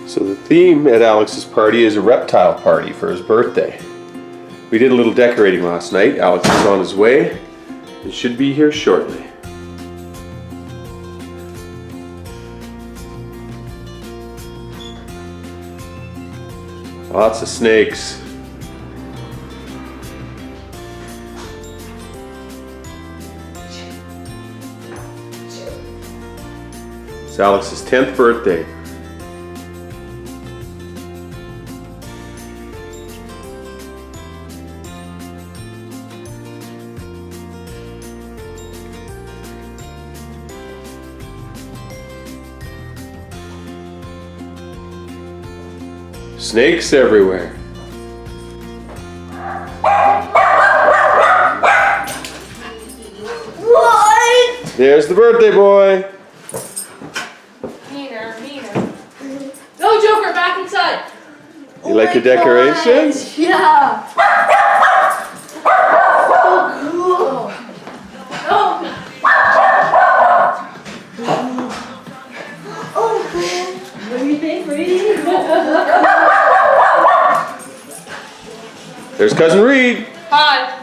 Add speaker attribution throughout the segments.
Speaker 1: So the theme at Alex's party is a reptile party for his birthday. We did a little decorating last night. Alex is on his way and should be here shortly. Lots of snakes. It's Alex's 10th birthday. Snakes everywhere.
Speaker 2: What?
Speaker 1: There's the birthday boy.
Speaker 3: Meaner. Go, Joker, back inside.
Speaker 1: You like your decorations?
Speaker 2: Yeah. So cool.
Speaker 3: Oh.
Speaker 2: What do you think, Reed?
Speaker 1: There's Cousin Reed.
Speaker 3: Hi.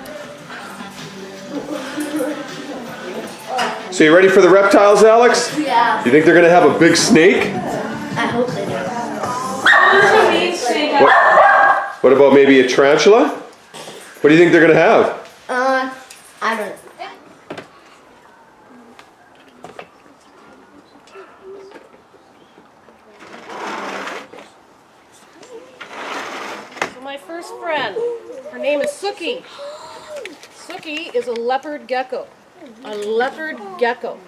Speaker 1: So you ready for the reptiles, Alex?
Speaker 2: Yeah.
Speaker 1: You think they're gonna have a big snake?
Speaker 2: I hope they do.
Speaker 1: What about maybe a tarantula? What do you think they're gonna have?
Speaker 2: I don't know.
Speaker 3: So my first friend, her name is Suki. Suki is a leopard gecko. A leopard gecko.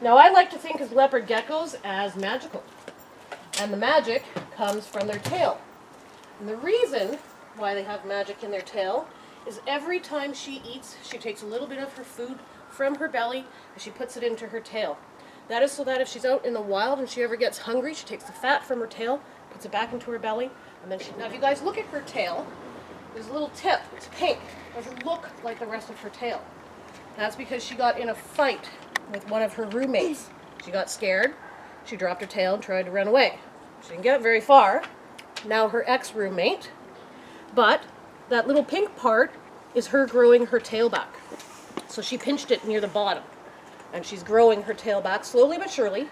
Speaker 3: Now I like to think of leopard geckos as magical. And the magic comes from their tail. And the reason why they have magic in their tail is every time she eats, she takes a little bit of her food from her belly and she puts it into her tail. That is so that if she's out in the wild and she ever gets hungry, she takes the fat from her tail, puts it back into her belly, and then now if you guys look at her tail, there's a little tip, it's pink. It doesn't look like the rest of her tail. That's because she got in a fight with one of her roommates. She got scared, she dropped her tail and tried to run away. She didn't get very far. Now her ex-roommate, but that little pink part is her growing her tail back. So she pinched it near the bottom, and she's growing her tail back slowly but surely.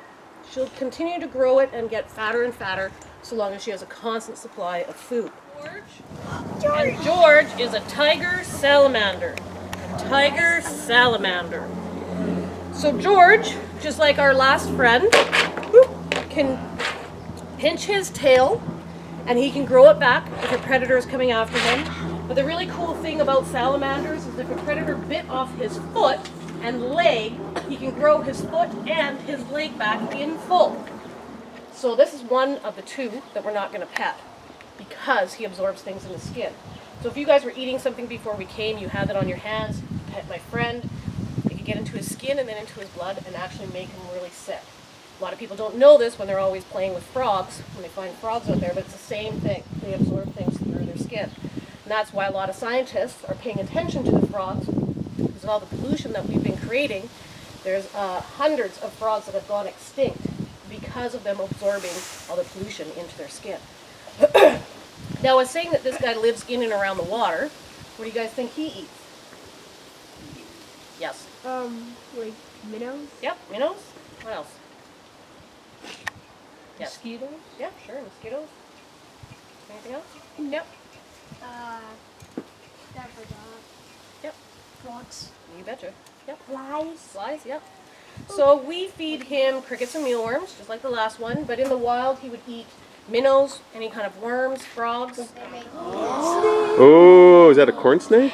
Speaker 3: She'll continue to grow it and get fatter and fatter so long as she has a constant supply of food. And George is a tiger salamander. Tiger salamander. So George, just like our last friend, can pinch his tail and he can grow it back if a predator is coming after him. But the really cool thing about salamanders is if a predator bit off his foot and leg, he can grow his foot and his leg back in full. So this is one of the two that we're not going to pet because he absorbs things in his skin. So if you guys were eating something before we came, you have it on your hands, pet my friend, it can get into his skin and then into his blood and actually make him really sick. A lot of people don't know this when they're always playing with frogs, when they find frogs out there, but it's the same thing. They absorb things through their skin. And that's why a lot of scientists are paying attention to the frogs. Because of all the pollution that we've been creating, there's hundreds of frogs that have gone extinct because of them absorbing all the pollution into their skin. Now, I was saying that this guy lives in and around the water. What do you guys think he eats? Yes.
Speaker 2: Like minnows?
Speaker 3: Yep, minnows. What else? Yes.
Speaker 2: Mosquitoes?
Speaker 3: Yeah, sure, mosquitoes. Anything else? Yep.
Speaker 2: I forgot.
Speaker 3: Yep.
Speaker 2: Frogs.
Speaker 3: You betcha. Yep.
Speaker 2: Flies.
Speaker 3: Flies, yep. So we feed him crickets and mealworms, just like the last one, but in the wild he would eat minnows, any kind of worms, frogs.
Speaker 1: Oh, is that a corn snake?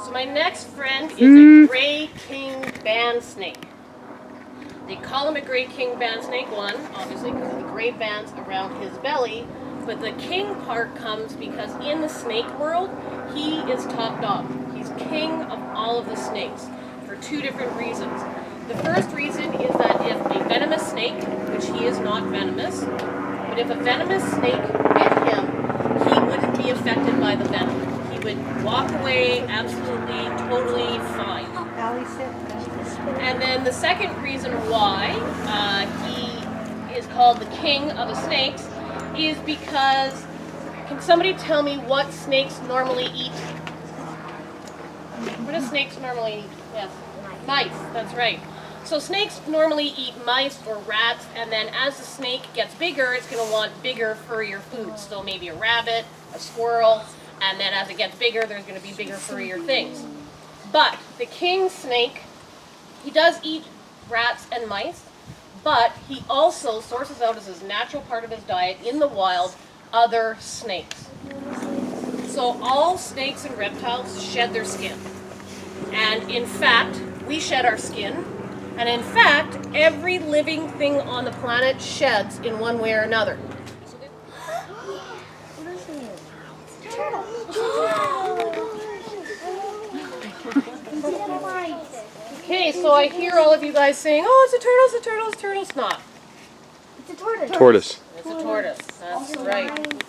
Speaker 3: So my next friend is a gray king band snake. They call him a gray king band snake, one, obviously, because of the gray bands around his belly, but the king part comes because in the snake world, he is top dog. He's king of all of the snakes for two different reasons. The first reason is that if a venomous snake, which he is not venomous, but if a venomous snake bit him, he wouldn't be affected by the venom. He would walk away absolutely, totally fine. And then the second reason why he is called the king of the snakes is because, can somebody tell me what snakes normally eat? What do snakes normally eat? Yes. Mice, that's right. So snakes normally eat mice or rats, and then as the snake gets bigger, it's going to want bigger, furrier foods. So maybe a rabbit, a squirrel, and then as it gets bigger, there's going to be bigger, furrier things. But the king snake, he does eat rats and mice, but he also sources out as his natural part of his diet in the wild other snakes. So all snakes and reptiles shed their skin. And in fact, we shed our skin. And in fact, every living thing on the planet sheds in one way or another. Okay, so I hear all of you guys saying, oh, it's a turtle, it's a turtle, it's a turtle. It's not.
Speaker 2: It's a tortoise.
Speaker 1: Tortoise.
Speaker 3: It's a tortoise. That's right.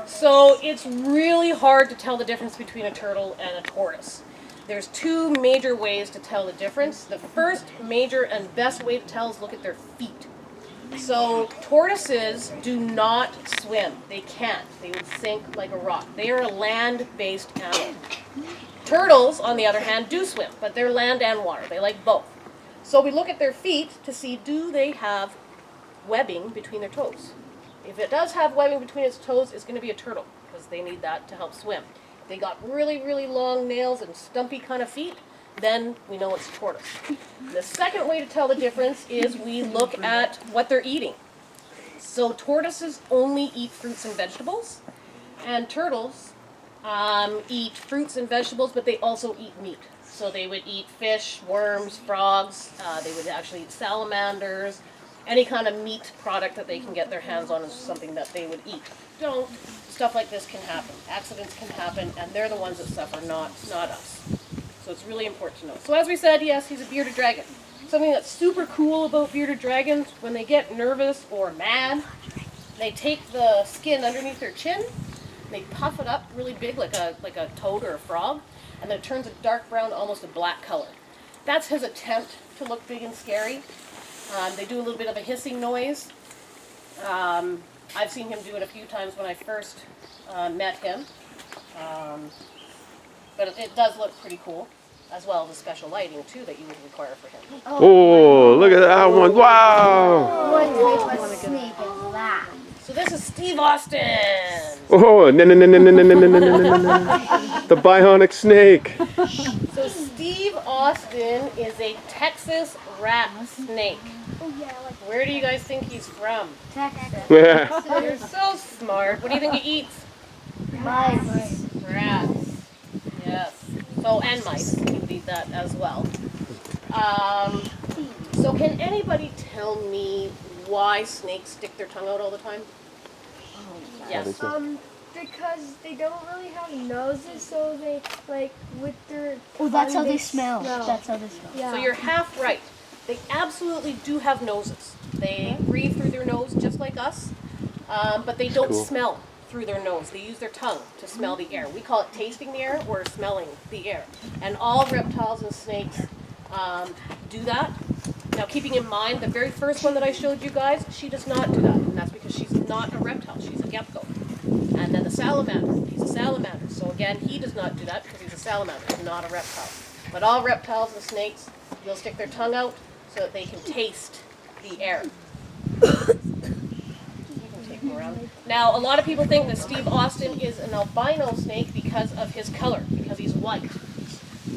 Speaker 3: So it's really hard to tell the difference between a turtle and a tortoise. There's two major ways to tell the difference. The first major and best way to tell is look at their feet. So tortoises do not swim. They can't. They would sink like a rock. They are a land-based animal. Turtles, on the other hand, do swim, but they're land and water. They like both. So we look at their feet to see, do they have webbing between their toes? If it does have webbing between its toes, it's going to be a turtle, because they need that to help swim. If they got really, really long nails and stumpy kind of feet, then we know it's a tortoise. The second way to tell the difference is we look at what they're eating. So tortoises only eat fruits and vegetables, and turtles eat fruits and vegetables, but they also eat meat. So they would eat fish, worms, frogs, they would actually eat salamanders, any kind of meat product that they can get their hands on is something that they would eat. Don't, stuff like this can happen. Accidents can happen, and they're the ones that suffer, not us. So it's really important to know. So as we said, yes, he's a bearded dragon. Something that's super cool about bearded dragons, when they get nervous or mad, they take the skin underneath their chin, they puff it up really big like a toad or a frog, and then it turns a dark brown, almost a black color. That's his attempt to look big and scary. They do a little bit of a hissing noise. I've seen him do it a few times when I first met him. But it does look pretty cool, as well as the special lighting, too, that you would require for him.
Speaker 1: Oh, look at that one. Wow.
Speaker 2: What type of snake is that?
Speaker 3: So this is Steve Austin.
Speaker 1: Oh, no. The bionic snake.
Speaker 3: So Steve Austin is a Texas rat snake.
Speaker 2: Oh, yeah, like
Speaker 3: Where do you guys think he's from?
Speaker 2: Texas.
Speaker 1: Yeah.
Speaker 3: You're so smart. What do you think he eats?
Speaker 2: Mice.
Speaker 3: Rats. Yes. So, and mice. He would eat that as well. So can anybody tell me why snakes stick their tongue out all the time? Yes.
Speaker 2: Because they don't really have noses, so they, like, with their
Speaker 4: Oh, that's
Speaker 2: tongue,
Speaker 4: how they smell.
Speaker 2: smell.
Speaker 4: That's how they smell.
Speaker 2: Yeah.
Speaker 3: So you're half right. They absolutely do have noses. They breathe through their nose just like us, but they don't
Speaker 1: Cool.
Speaker 3: smell through their nose. They use their tongue to smell the air. We call it tasting the air or smelling the air. And all reptiles and snakes do that. Now, keeping in mind, the very first one that I showed you guys, she does not do that. And that's because she's not a reptile. She's a gecko. And then the salamander, he's a salamander. So again, he does not do that because he's a salamander, he's not a reptile. But all reptiles and snakes will stick their tongue out so that they can taste the air. You can take him around. Now, a lot of people think that Steve Austin is an albino snake because of his color, because he's white.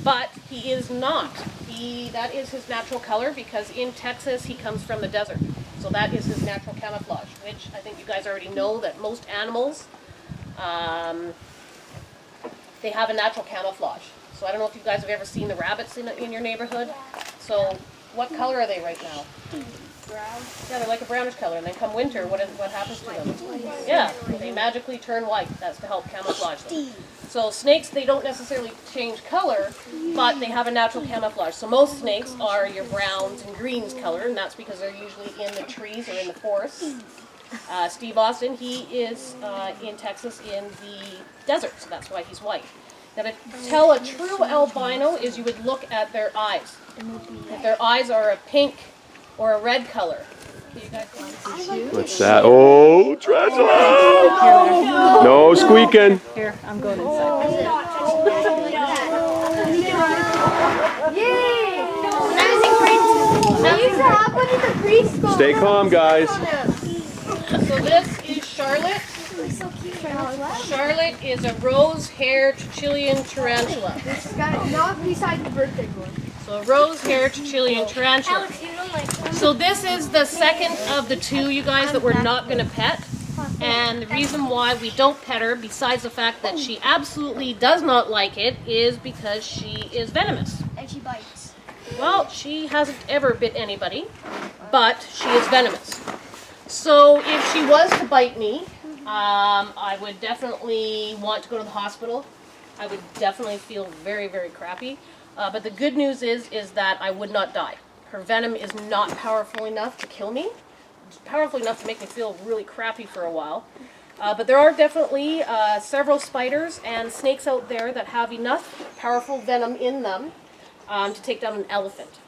Speaker 3: But he is not. That is his natural color because in Texas he comes from the desert. So that is his natural camouflage, which I think you guys already know that most animals, they have a natural camouflage. So I don't know if you guys have ever seen the rabbits in your neighborhood. So what color are they right now?
Speaker 2: Brown.
Speaker 3: Yeah, they're like a brownish color, and then come winter, what happens to them? Yeah, they magically turn white. That's to help camouflage them. So snakes, they don't necessarily change color, but they have a natural camouflage. So most snakes are your browns and greens color, and that's because they're usually in the trees or in the forest. Steve Austin, he is in Texas in the desert, so that's why he's white. Now to tell a true albino is you would look at their eyes. If their eyes are a pink or a red color. You guys want to see?
Speaker 1: What's that? Oh, tarantula! No squeaking.
Speaker 4: Here, I'm going inside.
Speaker 2: Yay!
Speaker 1: Stay calm, guys.
Speaker 3: So this is Charlotte. Charlotte is a rose-haired Chilean tarantula.
Speaker 2: Not beside the birthday one.
Speaker 3: So a rose-haired Chilean tarantula. So this is the second of the two, you guys, that we're not going to pet. And the reason why we don't pet her, besides the fact that she absolutely does not like it, is because she is venomous.
Speaker 2: And she bites.
Speaker 3: Well, she hasn't ever bit anybody, but she is venomous. So if she was to bite me, I would definitely want to go to the hospital. I would definitely feel very, very crappy. But the good news is that I would not die. Her venom is not powerful enough to kill me. It's powerful enough to make me feel really crappy for a while. But there are definitely several spiders and snakes out there that have enough powerful venom in them to take down an elephant.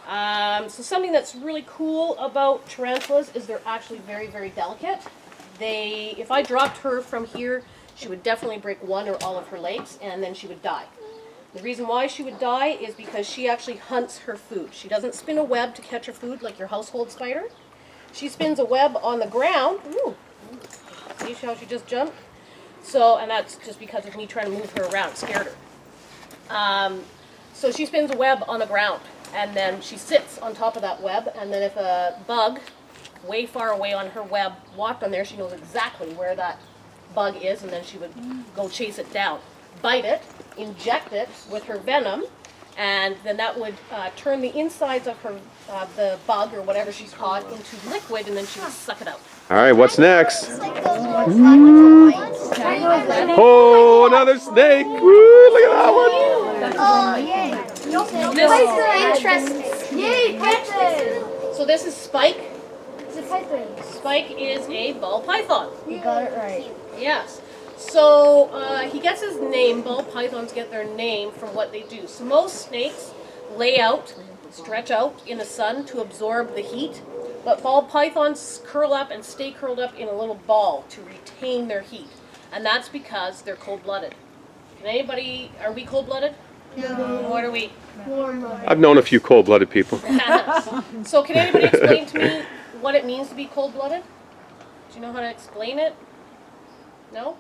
Speaker 3: So something that's really cool about tarantulas is they're actually very, very delicate. If I dropped her from here, she would definitely break one or all of her legs, and then she would die. The reason why she would die is because she actually hunts her food. She doesn't spin a web to catch her food like your household spider. She spins a web on the ground. Ooh. See how she just jumped? So, and that's just because of me trying to move her around. It scared her. So she spins a web on the ground, and then she sits on top of that web, and then if a bug way far away on her web walked on there, she knows exactly where that bug is, and then she would go chase it down, bite it, inject it with her venom, and then that would turn the insides of her the bug or whatever she's caught into liquid, and then she would suck it out.
Speaker 1: All right, what's next? Oh, another snake! Woo, look at that one!
Speaker 2: Oh, yay. Interesting. Yay, python.
Speaker 3: So this is Spike.
Speaker 2: It's a python.
Speaker 3: Spike is a ball python.
Speaker 2: You got it right.
Speaker 3: Yes. So he gets his name, ball pythons get their name from what they do. So most snakes lay out, stretch out in the sun to absorb the heat, but ball pythons curl up and stay curled up in a little ball to retain their heat. And that's because they're cold-blooded. Are we cold-blooded?
Speaker 2: No.
Speaker 3: What are we?
Speaker 1: I've known a few cold-blooded people.
Speaker 3: So can anybody explain to me what it means to be cold-blooded? Do you know how to explain it? No?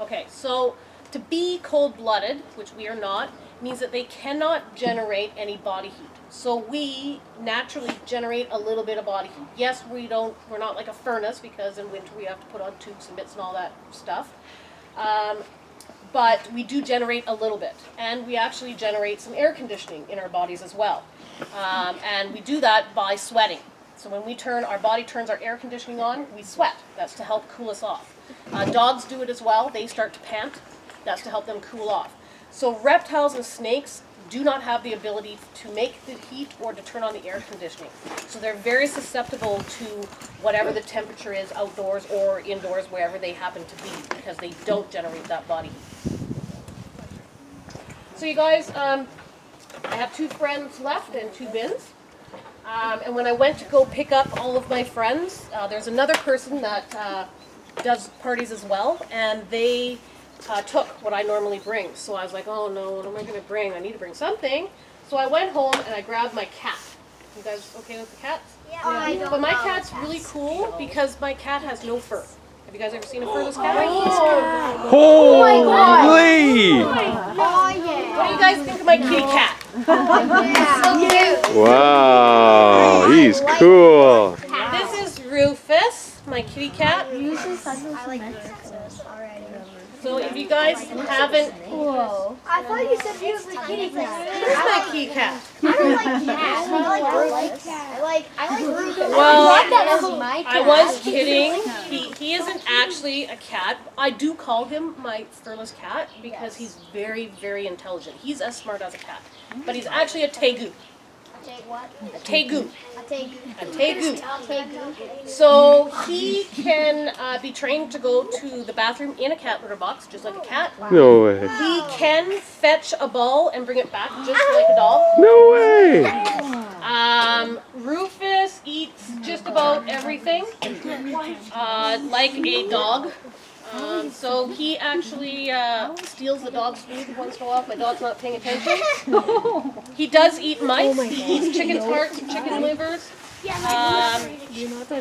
Speaker 3: Okay, so to be cold-blooded, which we are not, means that they cannot generate any body heat. So we naturally generate a little bit of body heat. Yes, we're not like a furnace, because in winter we have to put on tubes and mitts and all that stuff. But we do generate a little bit. And we actually generate some air conditioning in our bodies as well. And we do that by sweating. So when our body turns our air conditioning on, we sweat. That's to help cool us off. Dogs do it as well. They start to pant. That's to help them cool off. So reptiles and snakes do not have the ability to make the heat or to turn on the air conditioning. So they're very susceptible to whatever the temperature is outdoors or indoors, wherever they happen to be, because they don't generate that body heat. So you guys, I have 2 friends left and 2 bins. And when I went to go pick up all of my friends, there's another person that does parties as well, and they took what I normally bring. So I was like, oh no, what am I going to bring? I need to bring something. So I went home and I grabbed my cat. You guys okay with the cats?
Speaker 2: Yeah.
Speaker 3: But my cat's really cool because my cat has no fur. Have you guys ever seen a furless cat?
Speaker 1: Holy!
Speaker 2: Oh, yeah.
Speaker 3: What do you guys think of my kitty cat?
Speaker 2: So cute.
Speaker 1: Wow, he's cool.
Speaker 3: This is Rufus, my kitty cat.
Speaker 2: I like Rufus already.
Speaker 3: So if you guys haven't...
Speaker 2: Whoa. I thought you said he was a kitty cat.
Speaker 3: Here's my kitty cat.
Speaker 2: I don't like cats. I like cats. I like Rufus.
Speaker 3: Well,
Speaker 2: That is my cat.
Speaker 3: I was kidding. He isn't actually a cat. I do call him my furless cat because he's very, very intelligent. He's as smart as a cat. But he's actually a tegu.
Speaker 2: What?
Speaker 3: A tegu.
Speaker 2: A tegu.
Speaker 3: A tegu.
Speaker 2: Tegu.
Speaker 3: So he can be trained to go to the bathroom in a cat litter box, just like a cat.
Speaker 1: No way.
Speaker 3: He can fetch a ball and bring it back, just like a doll.
Speaker 1: No way.
Speaker 3: Rufus eats just about everything, like a dog. So he actually steals the dog's food once in a while if my dog's not paying attention. He does eat mice. He eats chicken's hearts and chicken livers.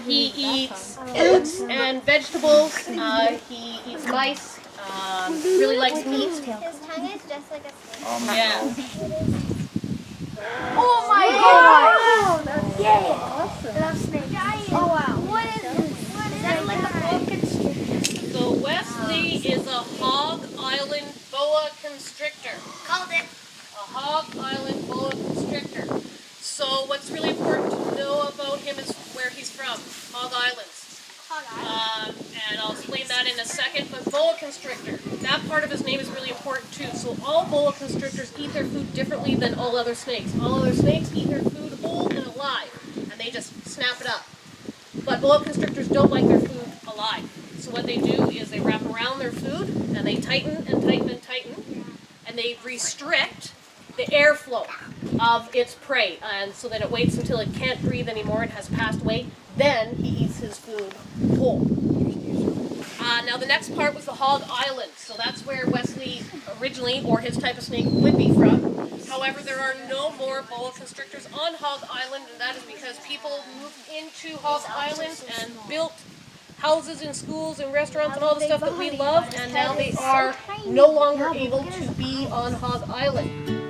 Speaker 3: He eats fruits and vegetables. He eats mice. Really likes meat.
Speaker 4: His tongue is just like a snake.
Speaker 3: Yeah.
Speaker 2: Oh my god! That's awesome. That's snake. Oh wow.
Speaker 4: What is that like a boa constrictor?
Speaker 3: So Wesley is a Hog Island boa constrictor.
Speaker 4: Called it.
Speaker 3: A Hog Island boa constrictor. So what's really important to know about him is where he's from, Hog Islands. And I'll explain that in a second, but boa constrictor, that part of his name is really important too. So all boa constrictors eat their food differently than all other snakes. All other snakes eat their food whole and alive, and they just snap it up. But boa constrictors don't like their food alive. So what they do is they wrap around their food, and they tighten and tighten and tighten, and they restrict the airflow of its prey, and so that it waits until it can't breathe anymore and has passed away. Then he eats his food whole. Now the next part was the Hog Island, so that's where Wesley originally, or his type of snake, would be from. However, there are no more boa constrictors on Hog Island, and that is because people moved into Hog Island and built houses and schools and restaurants and all the stuff that we love, and now they are no longer able to be on Hog Island.